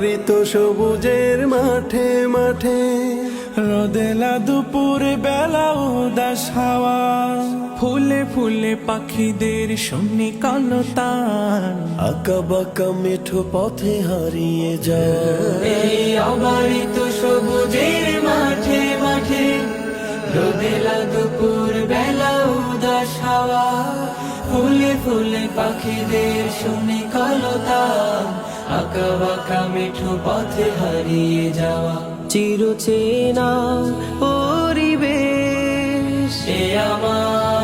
অবারিত সবুজের মাঠে মাঠে, রোদেলা দুপুর বেলা উদাস হাওয়া, ফুলে ফুলে পাখিদের শুনি কলতান, আঁকা বাঁকা মেঠো পথে হারিয়ে যায়। এই অবারিত সবুজের মাঠে মাঠে, রোদেলা দুপুর বেলা উদাস হাওয়া, ফুলে ফুলে পাখিদের শুনি কলতান, আঁকা বাঁকা মিঠু পথে হারিয়ে যাওয়া। চিরচেনা পরিবেশ এ আমার